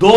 2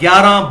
11,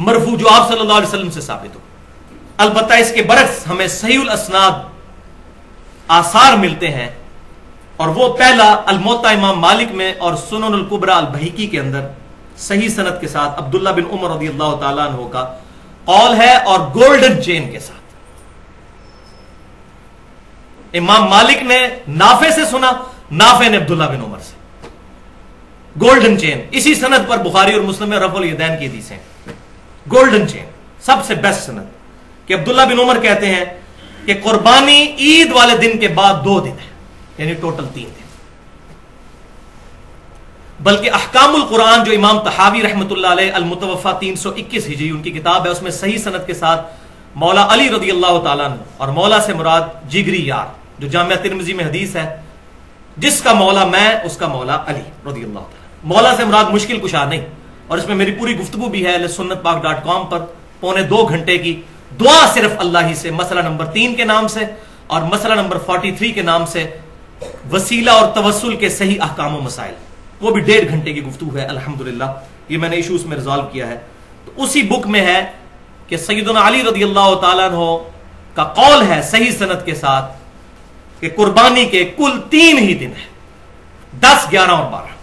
مرفوع جو آپ صلی اللہ علیہ وسلم سے ثابت ہو. البتہ اس کے برعکس ہمیں صحیح الاسناد آثار ملتے ہیں، اور وہ پہلا الموطا امام مالک میں اور سنن الکبریٰ البہیقی کے اندر صحیح سند کے ساتھ عبداللہ بن عمر رضی اللہ تعالیٰ عنہ کا قول ہے، اور گولڈن چین کے ساتھ. امام مالک نے نافع سے سنا، نافع نے عبداللہ بن عمر سے. گولڈن چین، اسی سند پر بخاری اور مسلم میں رفع الیدین کی حدیث ہیں. گولڈن چین، سب سے بیسٹ سند، کہ عبداللہ بن عمر کہتے ہیں کہ قربانی عید والے دن کے بعد 2 دن ہے، یعنی ٹوٹل 3 دن. بلکہ احکام القرآن جو امام طحاوی رحمۃ اللہ علیہ المتوفا 321 ہجری ان کی کتاب ہے، اس میں صحیح سند کے ساتھ مولا علی رضی اللہ تعالیٰ عنہ، اور مولا سے مراد جگری یار، جو جامعہ ترمذی میں حدیث ہے، جس کا مولا میں اس کا مولا علی رضی اللہ تعالیٰ. مولا سے مراد مشکل کشا نہیں، اور اس میں میری پوری گفتگو بھی ہے sunnatpak.com پر، 2.25 گھنٹے کی دعا صرف اللہ ہی سے، مسئلہ نمبر 3 کے نام سے اور مسئلہ نمبر 43 کے نام سے، وسیلہ اور توسل کے صحیح احکام و مسائل، وہ بھی 1.5 گھنٹے کی گفتگو ہے الحمدللہ. یہ میں نے ایشوز میں ریزالو کیا ہے. تو اسی بک میں ہے کہ سیدنا علی رضی اللہ تعالیٰ عنہ کا قول ہے صحیح سند کے ساتھ کہ قربانی کے کل 3 ہی دن ہیں، 10، 11 اور 12.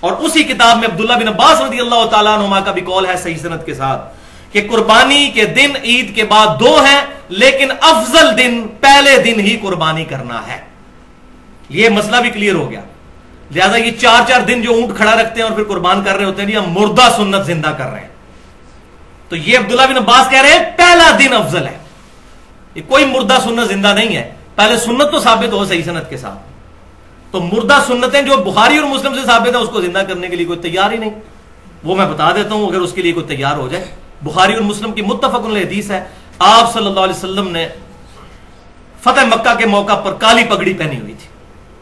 اور اسی کتاب میں عبداللہ بن عباس رضی اللہ تعالیٰ عنہما کا بھی قول ہے صحیح سند کے ساتھ کہ قربانی کے دن عید کے بعد 2 ہیں، لیکن افضل دن پہلے دن ہی قربانی کرنا ہے. یہ مسئلہ بھی کلیئر ہو گیا. لہذا یہ 4 دن جو اونٹ کھڑا رکھتے ہیں اور پھر قربان کر رہے ہوتے ہیں، ہم مردہ سنت زندہ کر رہے ہیں. تو یہ عبداللہ بن عباس کہہ رہے ہیں پہلا دن افضل ہے. یہ کوئی مردہ سنت زندہ نہیں ہے، پہلے سنت تو ثابت ہو صحیح سند کے ساتھ. تو مردہ سنتیں جو بخاری اور مسلم سے ثابت ہے، اس کو زندہ کرنے کے لیے کوئی تیار ہی نہیں. وہ میں بتا دیتا ہوں اگر اس کے لیے کوئی تیار ہو جائے. بخاری اور مسلم کی متفق علیہ حدیث ہے، آپ صلی اللہ علیہ وسلم نے فتح مکہ کے موقع پر کالی پگڑی پہنی ہوئی تھی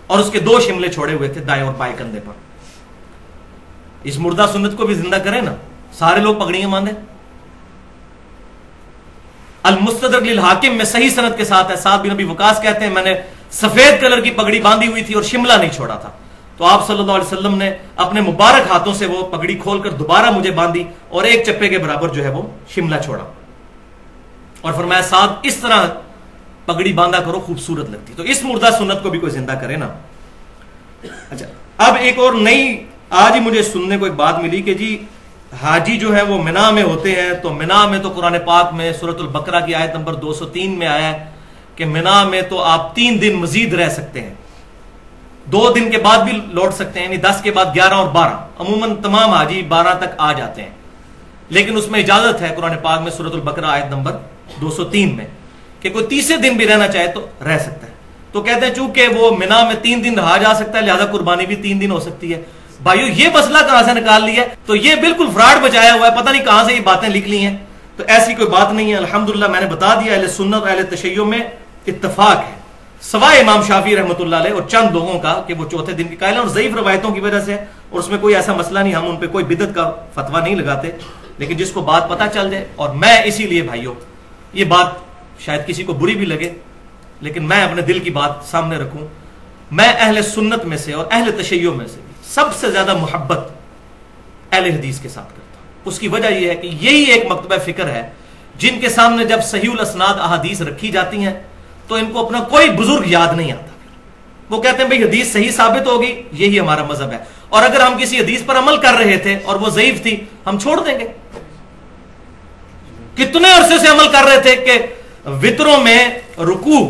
اور اس کے 2 شملے چھوڑے ہوئے تھے دائیں اور بائیں کندھے پر. اس مردہ سنت کو بھی زندہ کریں نا، سارے لوگ پگڑیاں باندھیں. المستدرک للحاکم میں صحیح سند کے ساتھ ہے، سعد بن ابی وقاص کہتے ہیں میں نے سفید کلر کی پگڑی باندھی ہوئی تھی اور شملہ نہیں چھوڑا تھا، تو آپ صلی اللہ علیہ وسلم نے اپنے مبارک ہاتھوں سے وہ پگڑی کھول کر دوبارہ مجھے باندھی اور 1 چپے کے برابر جو ہے وہ شملہ چھوڑا، اور فرمایا سعد اس طرح پگڑی باندھا کرو، خوبصورت لگتی. تو اس مردہ سنت کو بھی کوئی زندہ کرے نا. اچھا، اب ایک اور نئی آج ہی مجھے سننے کو ایک بات ملی کہ جی حاجی جو ہے وہ منا میں ہوتے ہیں، تو منا میں تو قرآن پاک میں سورۃ البقرہ کی آیت نمبر 203 میں آیا ہے کہ منا میں تو آپ 3 دن مزید رہ سکتے ہیں، 2 دن کے بعد بھی لوٹ سکتے ہیں، یعنی 10 کے بعد 11 اور 12. عموماً تمام حاجی 12 تک آ جاتے ہیں، لیکن اس میں اجازت ہے قرآن پاک میں سورۃ البقرہ آیت نمبر 203 میں کہ کوئی 30 دن بھی رہنا چاہے تو رہ سکتا ہے. تو کہتے ہیں چونکہ وہ منا میں 3 دن رہا جا سکتا ہے، لہذا قربانی بھی 3 دن ہو سکتی ہے. بھائیو یہ مسئلہ کہاں سے نکال لیا ہے؟ تو یہ بالکل فراڈ بچایا ہوا ہے، پتہ نہیں کہاں سے یہ باتیں لکھ لی ہیں. تو ایسی کوئی بات نہیں ہے. الحمدللہ میں نے بتا دیا اہل سنت اور اہل تشیع میں اتفاق ہے، سوائے امام شافعی رحمۃ اللہ علیہ اور چند لوگوں کا کہ وہ چوتھے دن کے قائل ہیں اور ضعیف روایتوں کی وجہ سے، اور اس میں کوئی ایسا مسئلہ نہیں، ہم ان پہ کوئی بدعت کا فتویٰ نہیں لگاتے. لیکن جس کو بات پتہ چل جائے، اور میں اسی لیے بھائیو یہ بات شاید کسی کو بری بھی لگے لیکن میں اپنے دل کی بات سامنے رکھوں، میں اہل سنت میں سے اور اہل تشیع میں سے سب سے زیادہ محبت اہل حدیث کے ساتھ کرتا ہوں. اس کی وجہ یہ ہے کہ یہی ایک مکتبہ فکر ہے جن کے سامنے جب صحیح الاسناد احادیث رکھی جاتی ہیں تو ان کو اپنا کوئی بزرگ یاد نہیں آتا. وہ کہتے ہیں بھئی حدیث صحیح ثابت ہوگی، یہی ہمارا مذہب ہے، اور اگر ہم کسی حدیث پر عمل کر رہے تھے اور وہ ضعیف تھی ہم چھوڑ دیں گے. کتنے عرصے سے عمل کر رہے تھے کہ وطروں میں رکوع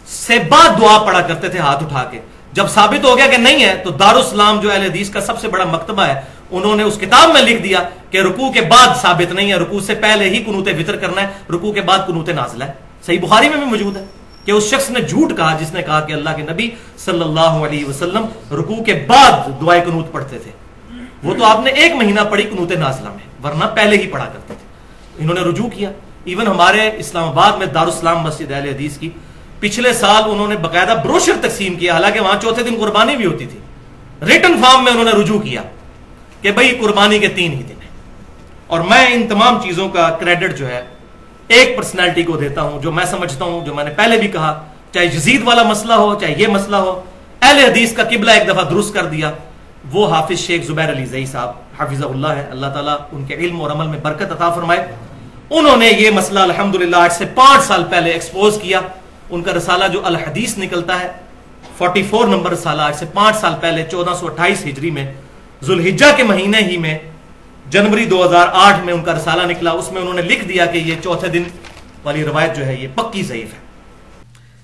سے بعد دعا پڑھا کرتے تھے ہاتھ اٹھا کے. جب ثابت ہو گیا کہ نہیں ہے تو دارالاسلام جو اہل حدیث کا سب سے بڑا مکتبہ ہے، انہوں نے اس کتاب میں لکھ دیا کہ رکوع کے بعد ثابت نہیں ہے، رکوع سے پہلے ہی قنوت وطر کرنا ہے، رکوع کے بعد قنوت نازلہ ہے. صحیح بخاری میں بھی موجود ہے کہ اس شخص نے جھوٹ کہا جس نے کہا کہ اللہ کے نبی صلی اللہ علیہ وسلم رکوع کے بعد دعائے قنوت پڑھتے تھے. وہ تو آپ نے 1 مہینہ پڑھی قنوت نازلہ میں، ورنہ پہلے ہی پڑھا کرتے تھے. انہوں نے رجوع کیا. ایون ہمارے اسلام آباد میں دارالاسلام مسجد اہل حدیث کی پچھلے سال انہوں نے باقاعدہ بروشر تقسیم کیا، حالانکہ وہاں چوتھے دن قربانی بھی ہوتی تھی. ریٹن فارم میں انہوں نے رجوع کیا کہ بھئی قربانی کے 3 ہی دن ہیں. اور میں ان تمام چیزوں کا کریڈٹ جو ہے ایک پرسنالٹی کو دیتا ہوں جو میں سمجھتا ہوں، جو میں نے پہلے بھی کہا، چاہے یزید والا مسئلہ ہو چاہے یہ مسئلہ ہو، اہل حدیث کا قبلہ ایک دفعہ درست کر دیا، وہ حافظ شیخ زبیر علی زئی صاحب حفظہ اللہ ہے، اللہ تعالیٰ ان کے علم اور عمل میں برکت عطا فرمائے. انہوں نے یہ مسئلہ الحمدللہ آج سے 5 سال پہلے ایکسپوز کیا. ان کا رسالہ جو الحدیث نکلتا ہے 44 نمبر رسالہ، آج سے 5 سال پہلے 1428 ہجری میں ذوالحجہ کے مہینے ہی میں جنوری 2008 میں ان کا رسالہ نکلا. اس میں انہوں نے لکھ دیا کہ یہ چوتھے دن والی روایت جو ہے یہ پکی ضعیف ہے.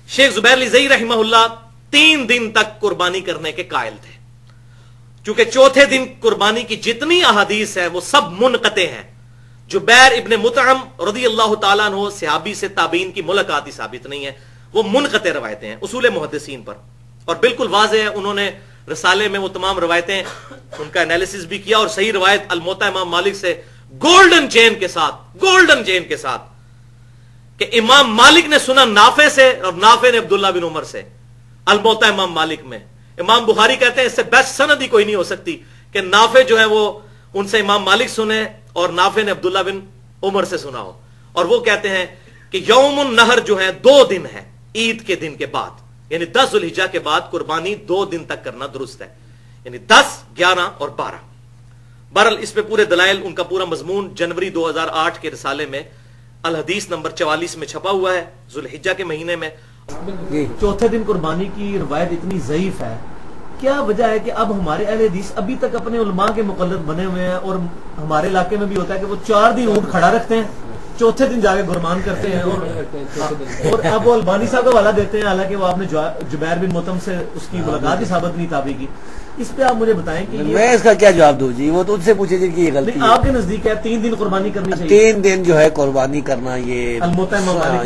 شیخ زبیر علی زئی رحمہ اللہ 3 دن تک قربانی کرنے کے قائل تھے. چونکہ چوتھے دن قربانی کی جتنی احادیث ہیں وہ سب منقطع ہیں. جبیر ابن مطعم رضی اللہ تعالیٰ عنہ صحابی سے تابعین کی ملاقات ہی ثابت نہیں ہے، وہ منقطع روایتیں ہیں اصول محدثین پر. اور بالکل واضح ہے، انہوں نے رسالے میں وہ تمام روایتیں ان کا انالیسس بھی کیا، اور صحیح روایت الموطا امام مالک سے گولڈن چین کے ساتھ کہ امام مالک نے سنا نافع سے اور نافع نے عبداللہ بن عمر سے. الموطا امام مالک میں امام بخاری کہتے ہیں اس سے بیسٹ سند ہی کوئی نہیں ہو سکتی کہ نافع جو ہے وہ ان سے امام مالک سنے اور نافع نے عبداللہ بن عمر سے سنا ہو. اور وہ کہتے ہیں کہ یوم النہر جو ہے 2 دن ہے عید کے دن کے بعد، یعنی 10 ذوالحجہ کے بعد قربانی 2 دن تک کرنا درست ہے، یعنی 10، 11 اور 12. بہرحال اس پہ پورے دلائل، ان کا پورا مضمون جنوری 2008 کے رسالے میں الحدیث نمبر 44 میں چھپا ہوا ہے ذوالحجہ کے مہینے میں. چوتھے دن قربانی کی روایت اتنی ضعیف ہے، کیا وجہ ہے کہ اب ہمارے اہل حدیث ابھی تک اپنے علماء کے مقلد بنے ہوئے ہیں؟ اور ہمارے علاقے میں بھی ہوتا ہے کہ وہ 4 دن اونٹ کھڑا رکھتے ہیں، چوتھے دن جا کے قربان کرتے ہیں، اور اب وہ البانی صاحب کا حوالہ دیتے ہیں، حالانکہ وہ آپ نے جبیر بن مطعم سے اس کی ملاقات ہی ثابت نہیں تابع کی. اس پہ آپ مجھے بتائیں کہ میں اس کا کیا جواب دوں جی؟ وہ تو ان سے پوچھے جن کی یہ غلطی ہے. آپ کے نزدیک ہے 3 دن قربانی کرنی چاہیے؟ 3 دن جو ہے قربانی کرنا یہ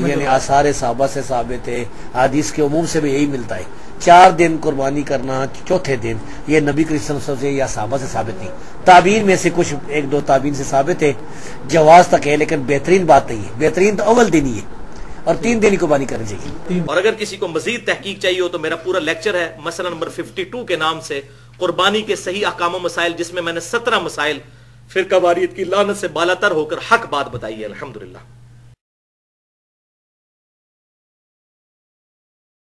یعنی آثار صحابہ سے ثابت ہے، حدیث کے عموم سے بھی یہی ملتا ہے. 4 دن قربانی کرنا چوتھے دن یہ نبی کریم صلی اللہ علیہ وسلم سے یا صحابہ سے ثابت نہیں. تابعین میں سے کچھ 1-2 تابعین سے ثابت ہے، جواز تک ہے، لیکن بہترین بات نہیں ہے. بہترین تو اول دن ہی ہے، اور 3 دن ہی قربانی کرنی چاہیے. اور اگر کسی کو مزید تحقیق چاہیے ہو تو میرا پورا لیکچر ہے مسئلہ نمبر 52 کے نام سے، قربانی کے صحیح احکام و مسائل، جس میں میں نے 17 مسائل فرقہ واریت کی لعنت سے بالاتر ہو کر حق بات بتائی ہے الحمدللہ.